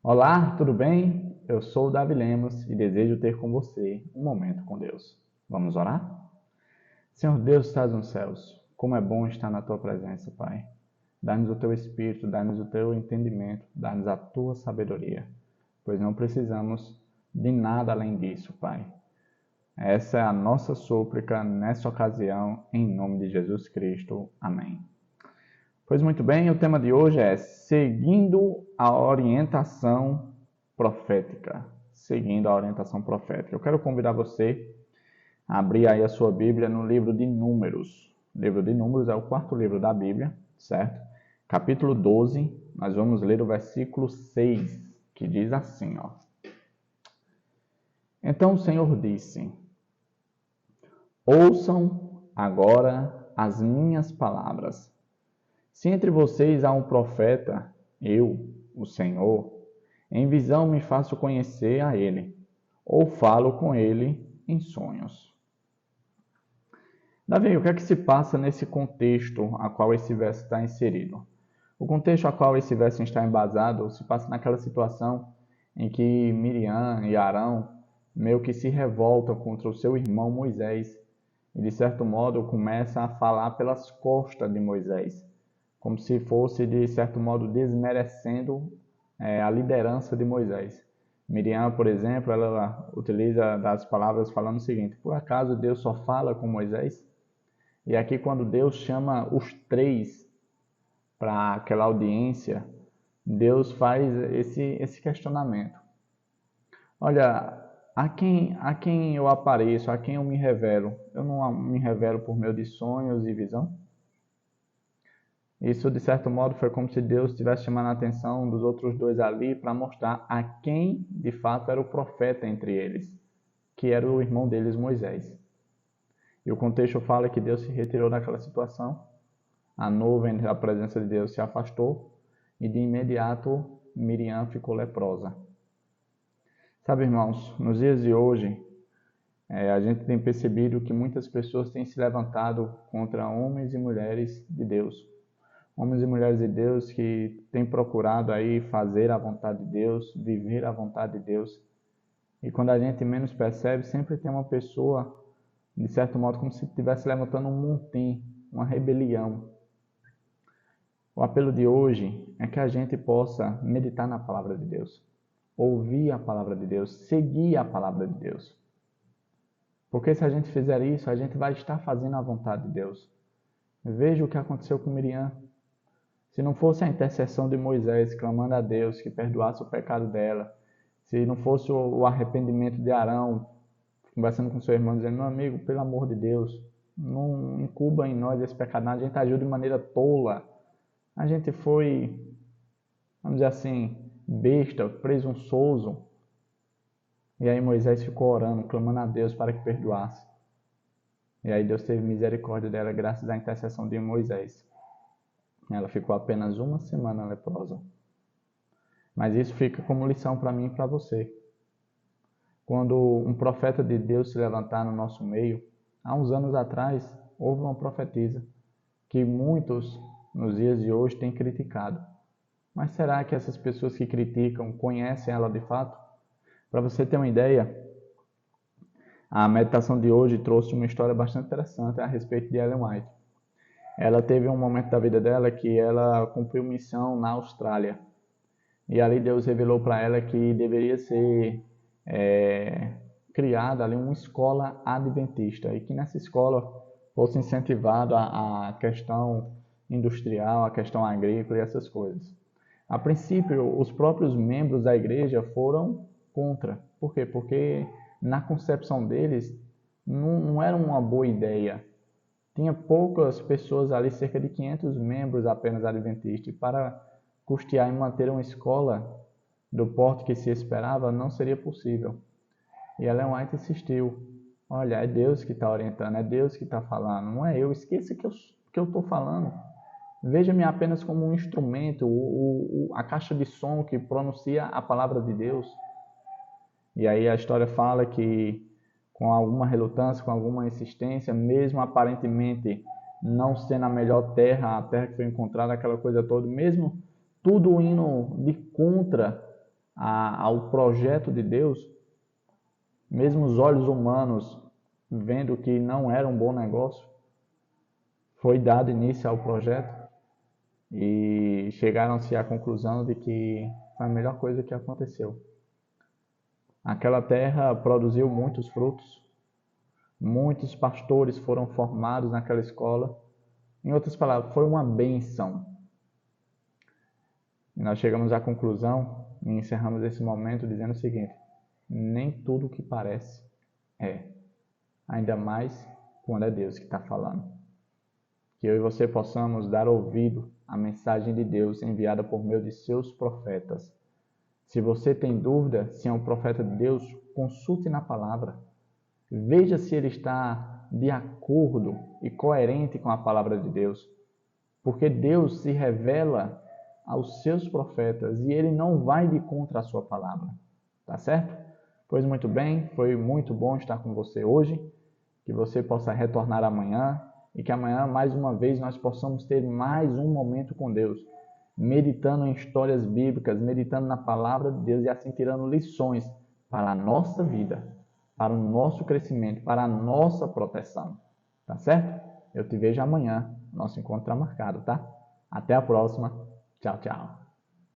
Olá, tudo bem? Eu sou o Davi Lemos e desejo ter com você um momento com Deus. Vamos orar? Senhor Deus, estás nos céus, como é bom estar na tua presença, Pai. Dá-nos o teu espírito, dá-nos o teu entendimento, dá-nos a tua sabedoria, pois não precisamos de nada além disso, Pai. Essa é a nossa súplica nessa ocasião, em nome de Jesus Cristo. Amém. Pois muito bem, o tema de hoje é seguindo a orientação profética. Seguindo a orientação profética. Eu quero convidar você a abrir aí a sua Bíblia no livro de Números. O livro de Números é o quarto livro da Bíblia, certo? Capítulo 12, nós vamos ler o versículo 6, que diz assim, ó. Então o Senhor disse: Ouçam agora as minhas palavras. Se entre vocês há um profeta, eu, o Senhor, em visão me faço conhecer a ele, ou falo com ele em sonhos. Davi, o que é que se passa nesse contexto a qual esse verso está inserido? O contexto a qual esse verso está embasado se passa naquela situação em que Miriam e Arão meio que se revoltam contra o seu irmão Moisés e, de certo modo, começam a falar pelas costas de Moisés, como se fosse, de certo modo, desmerecendo a liderança de Moisés. Miriam, por exemplo, ela utiliza das palavras falando o seguinte: por acaso Deus só fala com Moisés? E aqui, quando Deus chama os três para aquela audiência, Deus faz esse questionamento. Olha, a quem eu apareço, a quem eu me revelo? Eu não me revelo por meio de sonhos e visão? Isso, de certo modo, foi como se Deus estivesse chamando a atenção dos outros dois ali para mostrar a quem, de fato, era o profeta entre eles, que era o irmão deles, Moisés. E o contexto fala que Deus se retirou daquela situação, a nuvem da presença de Deus se afastou e, de imediato, Miriam ficou leprosa. Sabe, irmãos, nos dias de hoje, a gente tem percebido que muitas pessoas têm se levantado contra homens e mulheres de Deus. Homens e mulheres de Deus que têm procurado aí fazer a vontade de Deus, viver a vontade de Deus. E quando a gente menos percebe, sempre tem uma pessoa, de certo modo, como se estivesse levantando um montim, uma rebelião. O apelo de hoje é que a gente possa meditar na palavra de Deus, ouvir a palavra de Deus, seguir a palavra de Deus. Porque se a gente fizer isso, a gente vai estar fazendo a vontade de Deus. Veja o que aconteceu com Miriam. Se não fosse a intercessão de Moisés clamando a Deus que perdoasse o pecado dela, se não fosse o arrependimento de Arão conversando com seu irmão, dizendo: meu amigo, pelo amor de Deus, não incuba em nós esse pecado, a gente agiu de maneira tola, a gente foi, vamos dizer assim, besta, presunçoso. E aí Moisés ficou orando, clamando a Deus para que perdoasse. E aí Deus teve misericórdia dela graças à intercessão de Moisés. Ela ficou apenas uma semana leprosa. Mas isso fica como lição para mim e para você. Quando um profeta de Deus se levantar no nosso meio, há uns anos atrás, houve uma profetisa que muitos, nos dias de hoje, têm criticado. Mas será que essas pessoas que criticam conhecem ela de fato? Para você ter uma ideia, a meditação de hoje trouxe uma história bastante interessante a respeito de Ellen White. Ela teve um momento da vida dela que ela cumpriu missão na Austrália. E ali Deus revelou para ela que deveria ser criada ali uma escola adventista. E que nessa escola fosse incentivado a questão industrial, a questão agrícola e essas coisas. A princípio, os próprios membros da igreja foram contra. Por quê? Porque na concepção deles não era uma boa ideia. Tinha poucas pessoas ali, cerca de 500 membros apenas adventistas. E para custear e manter uma escola do porte que se esperava, não seria possível. E Ellen White insistiu: olha, é Deus que está orientando, é Deus que está falando, não é eu, esqueça que eu estou falando. Veja-me apenas como um instrumento, a caixa de som que pronuncia a palavra de Deus. E aí a história fala que, com alguma relutância, com alguma insistência, mesmo aparentemente não sendo a melhor terra, a terra que foi encontrada, aquela coisa toda, mesmo tudo indo de contra ao projeto de Deus, mesmo os olhos humanos vendo que não era um bom negócio, foi dado início ao projeto e chegaram-se à conclusão de que foi a melhor coisa que aconteceu. Aquela terra produziu muitos frutos, muitos pastores foram formados naquela escola. Em outras palavras, foi uma bênção. E nós chegamos à conclusão e encerramos esse momento dizendo o seguinte: nem tudo o que parece é, ainda mais quando é Deus que está falando. Que eu e você possamos dar ouvido à mensagem de Deus enviada por meio de seus profetas. Se você tem dúvida se é um profeta de Deus, consulte na palavra. Veja se ele está de acordo e coerente com a palavra de Deus. Porque Deus se revela aos seus profetas e ele não vai de contra a sua palavra. Tá certo? Pois muito bem, foi muito bom estar com você hoje. Que você possa retornar amanhã e que amanhã, mais uma vez, nós possamos ter mais um momento com Deus, meditando em histórias bíblicas, meditando na palavra de Deus e assim tirando lições para a nossa vida, para o nosso crescimento, para a nossa proteção. Tá certo? Eu te vejo amanhã. Nosso encontro está marcado, tá? Até a próxima. Tchau, tchau.